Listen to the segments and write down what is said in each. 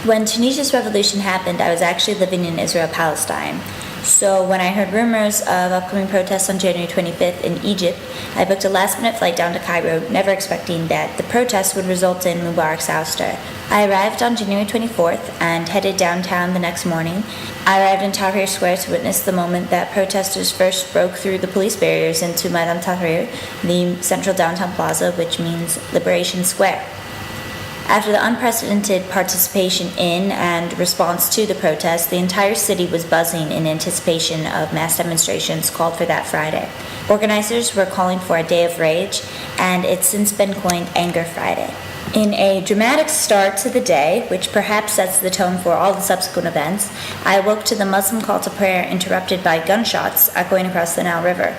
When Tunisia's revolution happened, I was actually living in Israel, Palestine. So when I heard rumors of upcoming protests on January 25th in Egypt, I booked a last-minute flight down to Cairo, never expecting that the protests would result in Mubarak's ouster. I arrived on January 24th and headed downtown the next morning. I arrived in Tahrir Square to witness the moment that protesters first broke through the police barriers into Maidan Tahrir, the central downtown plaza, which means Liberation Square. After the unprecedented participation in and response to the protests, the entire city was buzzing in anticipation of mass demonstrations called for that Friday. Organizers were calling for a day of rage, and it's since been coined Anger Friday. In a dramatic start to the day, which perhaps sets the tone for all the subsequent events, I awoke to the Muslim call to prayer interrupted by gunshots echoing across the Nile River.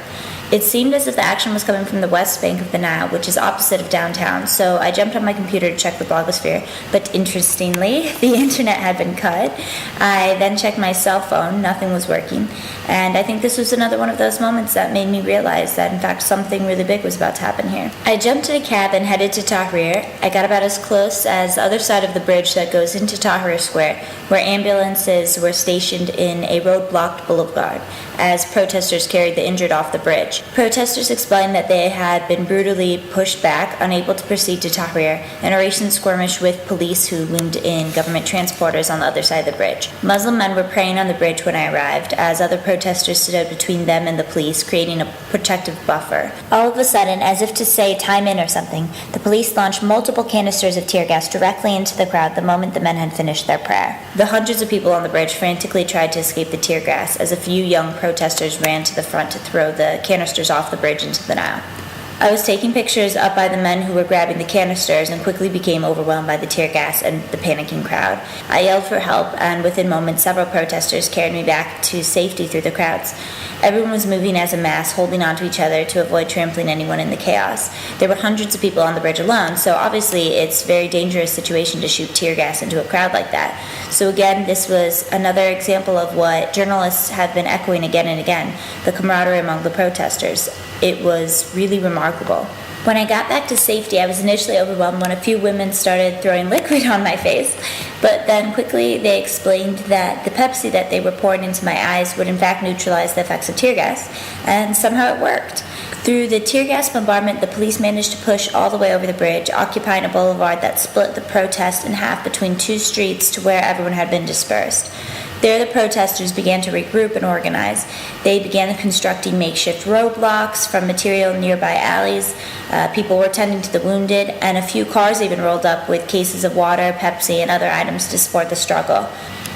It seemed as if the action was coming from the west bank of the Nile, which is opposite of downtown, so I jumped on my computer to check the blogosphere, but interestingly, the internet had been cut. I then checked my cell phone, nothing was working, and I think this was another one of those moments that made me realize that in fact something really big was about to happen here. I jumped in a cab and headed to Tahrir. I got about as close as the other side of the bridge that goes into Tahrir Square, where ambulances were stationed in a road-blocked boulevard as protesters carried the injured off the bridge. Protesters explained that they had been brutally pushed back, unable to proceed to Tahrir, and a recent skirmish with police who loomed in government transporters on the other side of the bridge. Muslim men were praying on the bridge when I arrived, as other protesters stood out between them and the police, creating a protective buffer. All of a sudden, as if to say time in or something, the police launched multiple canisters of tear gas directly into the crowd the moment the men had finished their prayer. The hundreds of people on the bridge frantically tried to escape the tear gas, as a few young protesters ran to the front to throw the canisters off the bridge into the Nile. I was taking pictures up by the men who were grabbing the canisters and quickly became overwhelmed by the tear gas and the panicking crowd. I yelled for help, and within moments several protesters carried me back to safety through the crowds. Everyone was moving as a mass, holding onto each other to avoid trampling anyone in the chaos. There were hundreds of people on the bridge alone, so obviously it's a very dangerous situation to shoot tear gas into a crowd like that. So again, this was another example of what journalists have been echoing again and again, the camaraderie among the protesters. It was really remarkable. When I got back to safety, I was initially overwhelmed when a few women started throwing liquid on my face, but then quickly they explained that the Pepsi that they were pouring into my eyes would in fact neutralize the effects of tear gas, and somehow it worked. Through the tear gas bombardment, the police managed to push all the way over the bridge, occupying a boulevard that split the protest in half between two streets to where everyone had been dispersed. There, the protesters began to regroup and organize. They began constructing makeshift roadblocks from material in nearby alleys. People were tending to the wounded, and a few cars even rolled up with cases of water, Pepsi, and other items to support the struggle.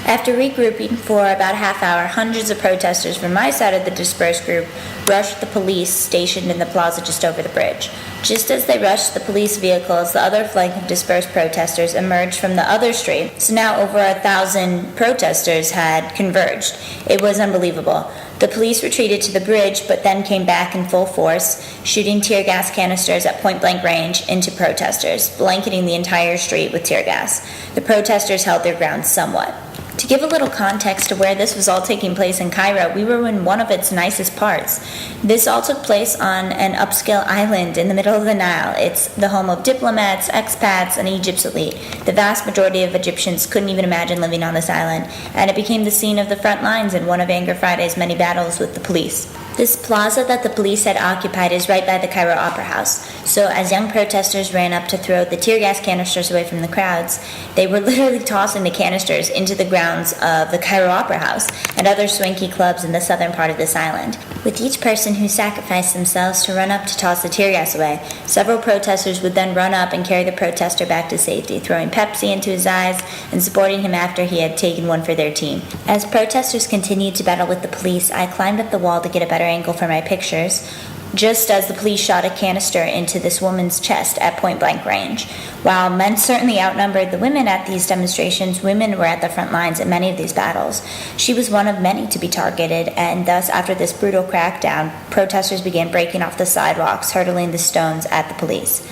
After regrouping for about a half hour, hundreds of protesters from my side of the dispersed group rushed the police stationed in the plaza just over the bridge. Just as they rushed the police vehicles, the other flank of dispersed protesters emerged from the other street. So now over 1,000 protesters had converged. It was unbelievable. The police retreated to the bridge, but then came back in full force, shooting tear gas canisters at point-blank range into protesters, blanketing the entire street with tear gas. The protesters held their ground somewhat. To give a little context to where this was all taking place in Cairo, we were in one of its nicest parts. This all took place on an upscale island in the middle of the Nile. It's the home of diplomats, expats, and Egypt's elite. The vast majority of Egyptians couldn't even imagine living on this island, and it became the scene of the front lines in one of Anger Friday's many battles with the police. This plaza that the police had occupied is right by the Cairo Opera House, so as young protesters ran up to throw the tear gas canisters away from the crowds, they were literally tossing the canisters into the grounds of the Cairo Opera House and other swanky clubs in the southern part of this island. With each person who sacrificed themselves to run up to toss the tear gas away, several protesters would then run up and carry the protester back to safety, throwing Pepsi into his eyes and supporting him after he had taken one for their team. As protesters continued to battle with the police, I climbed up the wall to get a better angle for my pictures, just as the police shot a canister into this woman's chest at point-blank range. While men certainly outnumbered the women at these demonstrations, women were at the front lines in many of these battles. She was one of many to be targeted, and thus, after this brutal crackdown, protesters began breaking off the sidewalks, hurtling the stones at the police.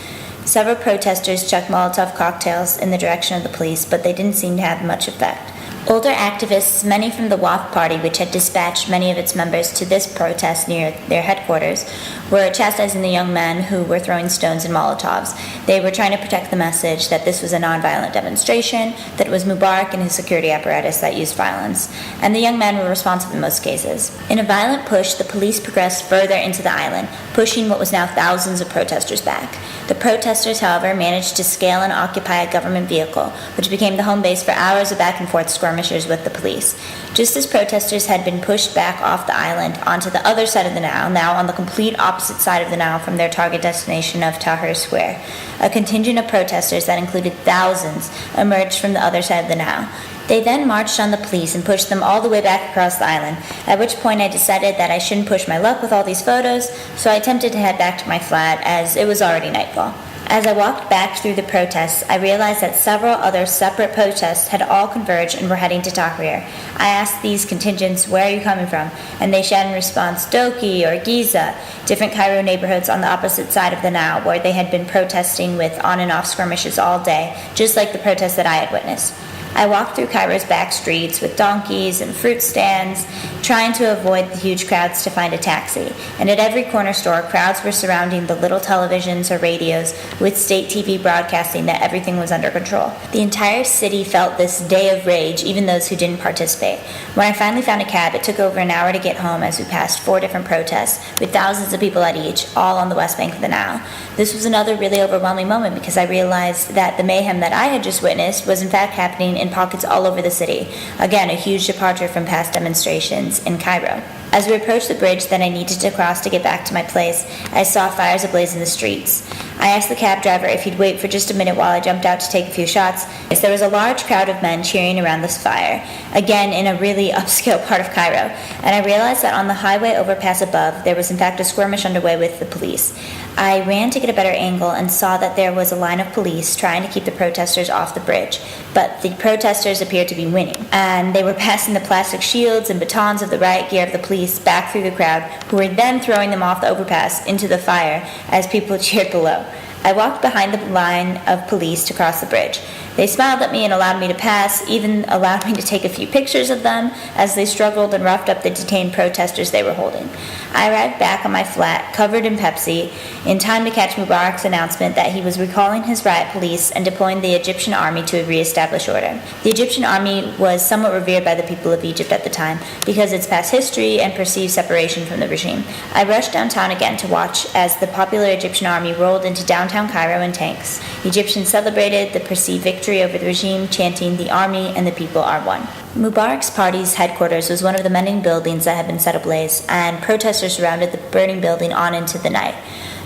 Several protesters chucked Molotov cocktails in the direction of the police, but they didn't seem to have much effect. Older activists, many from the WAF party, which had dispatched many of its members to this protest near their headquarters, were chastising the young men who were throwing stones and Molotovs. They were trying to protect the message that this was a nonviolent demonstration, that it was Mubarak and his security apparatus that used violence, and the young men were responsible in most cases. In a violent push, the police progressed further into the island, pushing what was now thousands of protesters back. The protesters, however, managed to scale and occupy a government vehicle, which became the home base for hours of back-and-forth skirmishes with the police. Just as protesters had been pushed back off the island onto the other side of the Nile, now on the complete opposite side of the Nile from their target destination of Tahrir Square, a contingent of protesters that included thousands emerged from the other side of the Nile. They then marched on the police and pushed them all the way back across the island, at which point I decided that I shouldn't push my luck with all these photos, so I attempted to head back to my flat as it was already nightfall. As I walked back through the protests, I realized that several other separate protests had all converged and were heading to Tahrir. I asked these contingents, "Where are you coming from?" And they shouted in response, "Doki" or "Giza," different Cairo neighborhoods on the opposite side of the Nile, where they had been protesting with on and off skirmishes all day, just like the protests that I had witnessed. I walked through Cairo's back streets with donkeys and fruit stands, trying to avoid the huge crowds to find a taxi. And at every corner store, crowds were surrounding the little televisions or radios with state TV broadcasting that everything was under control. The entire city felt this day of rage, even those who didn't participate. When I finally found a cab, it took over an hour to get home as we passed 4 different protests, with thousands of people at each, all on the west bank of the Nile. This was another really overwhelming moment because I realized that the mayhem that I had just witnessed was in fact happening in pockets all over the city. Again, a huge departure from past demonstrations in Cairo. As we approached the bridge that I needed to cross to get back to my place, I saw fires ablaze in the streets. I asked the cab driver if he'd wait for just a minute while I jumped out to take a few shots, as there was a large crowd of men cheering around this fire, again in a really upscale part of Cairo, and I realized that on the highway overpass above, there was in fact a skirmish underway with the police. I ran to get a better angle and saw that there was a line of police trying to keep the protesters off the bridge, but the protesters appeared to be winning, and they were passing the plastic shields and batons of the riot gear of the police back through the crowd, who were then throwing them off the overpass into the fire as people cheered below. I walked behind the line of police to cross the bridge. They smiled at me and allowed me to pass, even allowed me to take a few pictures of them as they struggled and roughed up the detained protesters they were holding. I arrived back on my flat, covered in Pepsi, in time to catch Mubarak's announcement that he was recalling his riot police and deploying the Egyptian army to re-establish order. The Egyptian army was somewhat revered by the people of Egypt at the time because of its past history and perceived separation from the regime. I rushed downtown again to watch as the popular Egyptian army rolled into downtown Cairo in tanks. The Egyptians celebrated the perceived victory over the regime, chanting, "The army and the people are one." Mubarak's party's headquarters was one of the many buildings that had been set ablaze, and protesters surrounded the burning building on into the night.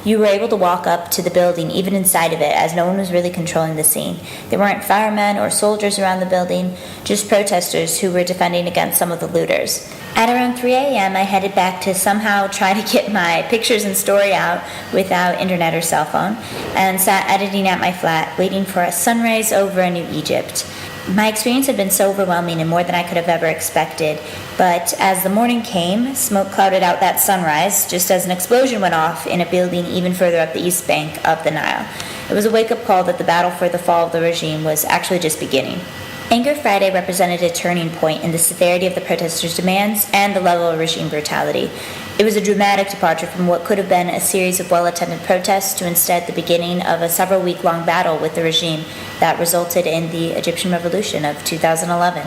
You were able to walk up to the building, even inside of it, as no one was really controlling the scene. There weren't firemen or soldiers around the building, just protesters who were defending against some of the looters. At around 3 a.m., I headed back to somehow try to get my pictures and story out without internet or cell phone, and sat editing at my flat, waiting for a sunrise over a new Egypt. My experience had been so overwhelming and more than I could have ever expected, but as the morning came, smoke clouded out that sunrise just as an explosion went off in a building even further up the east bank of the Nile. It was a wake-up call that the battle for the fall of the regime was actually just beginning. Anger Friday represented a turning point in the severity of the protesters' demands and the level of regime brutality. It was a dramatic departure from what could have been a series of well-attended protests to instead the beginning of a several-week-long battle with the regime that resulted in the Egyptian Revolution of 2011.